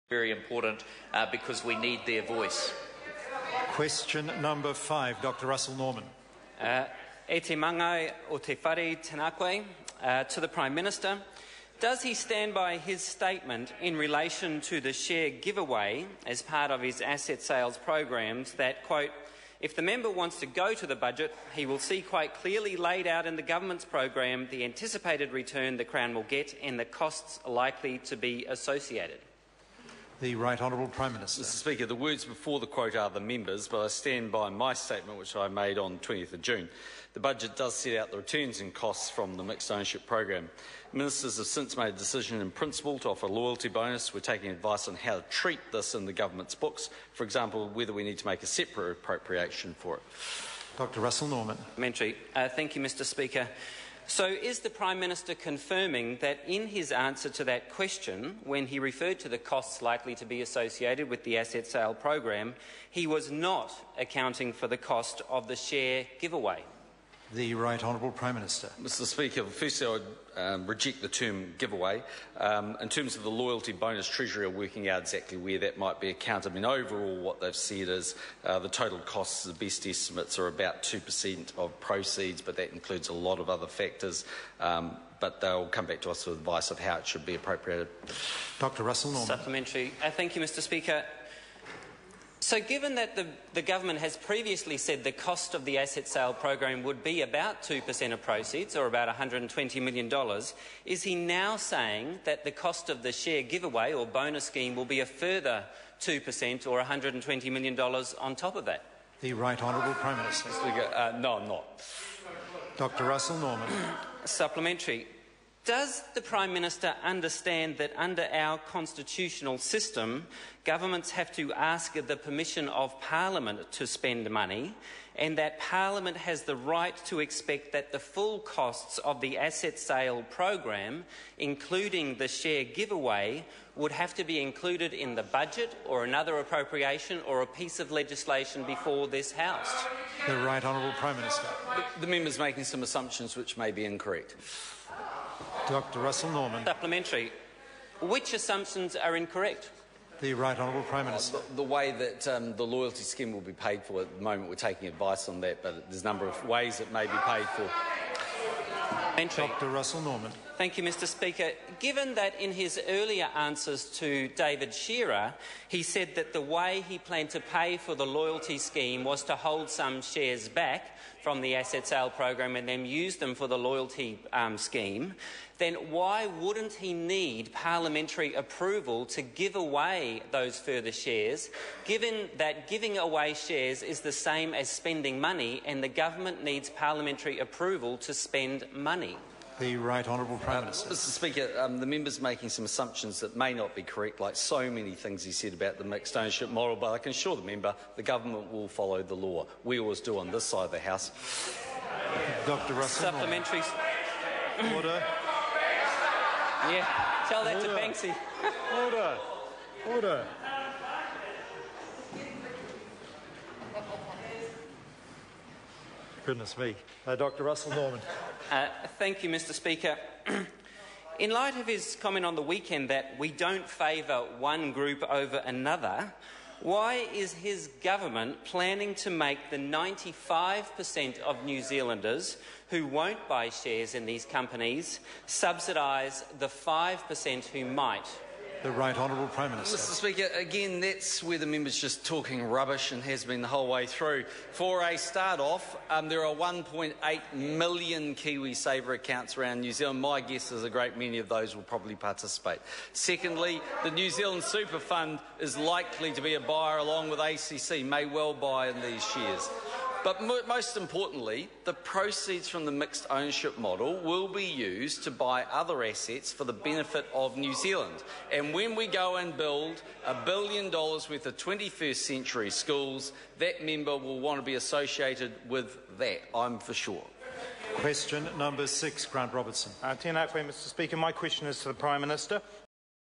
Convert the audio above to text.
very important because we need their voice. Question number 5, Dr. Russell Norman. E te mangai o te whare tēnā koe, to the Prime Minister. Does he stand by his statement in relation to the share giveaway as part of his asset sales programs that, quote, if the member wants to go to the budget, he will see quite clearly laid out in the government's program the anticipated return the Crown will get and the costs likely to be associated? The Right Honourable Prime Minister. Mr Speaker, the words before the quote are the members, but I stand by my statement which I made on 20th of June. The budget does set out the returns and costs from the mixed ownership program. Ministers have since made a decision in principle to offer a loyalty bonus. We're taking advice on how to treat this in the government's books. For example, whether we need to make a separate appropriation for it. Dr. Russell Norman. Thank you, Mr Speaker. So is the Prime Minister confirming that in his answer to that question, when he referred to the costs likely to be associated with the asset sale program, he was not accounting for the cost of the share giveaway? The Right Honourable Prime Minister. Mr Speaker, firstly I would reject the term giveaway. In terms of the loyalty bonus, Treasury are working out exactly where that might be accounted. I mean, overall what they've said is the total costs, the best estimates are about 2% of proceeds, but that includes a lot of other factors. But they'll come back to us with advice of how it should be appropriated. Dr. Russell Norman. Supplementary. Thank you, Mr Speaker. So given that the government has previously said the cost of the asset sale program would be about 2% of proceeds, or about $120 million, is he now saying that the cost of the share giveaway or bonus scheme will be a further 2% or $120 million on top of that? The Right Honourable Prime Minister. No, I'm not. Dr. Russell Norman. Supplementary. Does the Prime Minister understand that under our constitutional system, governments have to ask the permission of Parliament to spend money, and that Parliament has the right to expect that the full costs of the asset sale program, including the share giveaway, would have to be included in the budget or another appropriation or a piece of legislation before this House? The Right Honourable Prime Minister. The member's making some assumptions which may be incorrect. Dr. Russell Norman. Supplementary. Which assumptions are incorrect? The Right Honourable Prime Minister. The way that the loyalty scheme will be paid for, at the moment we're taking advice on that, but there's a number of ways it may be paid for. Dr. Russell Norman. Thank you, Mr Speaker. Given that in his earlier answers to David Shearer, he said that the way he planned to pay for the loyalty scheme was to hold some shares back from the asset sale program and then use them for the loyalty scheme, then why wouldn't he need parliamentary approval to give away those further shares, given that giving away shares is the same as spending money and the government needs parliamentary approval to spend money? The Right Honourable Prime Minister. Mr Speaker, the member's making some assumptions that may not be correct, like so many things he said about the mixed ownership model, but I can assure the member the government will follow the law. We always do on this side of the House. Dr. Russell. Supplementary. Order. Yeah, tell that to Banksy. Order. Order. Goodness me. Dr. Russell Norman. Thank you, Mr Speaker. In light of his comment on the weekend that we don't favour one group over another, why is his government planning to make the 95% of New Zealanders who won't buy shares in these companies subsidise the 5% who might? The Right Honourable Prime Minister. Mr Speaker, again, that's where the member's just talking rubbish and has been the whole way through. For a start off, there are 1.8 million Kiwi Saver accounts around New Zealand. My guess is a great many of those will probably participate. Secondly, the New Zealand Super Fund is likely to be a buyer along with ACC, may well buy in these shares. But most importantly, the proceeds from the mixed ownership model will be used to buy other assets for the benefit of New Zealand. And when we go and build $1 billion worth of 21st century schools, that member will want to be associated with that, I'm for sure. Question number 6, Grant Robertson. Tēnā koe, Mr Speaker. My question is to the Prime Minister.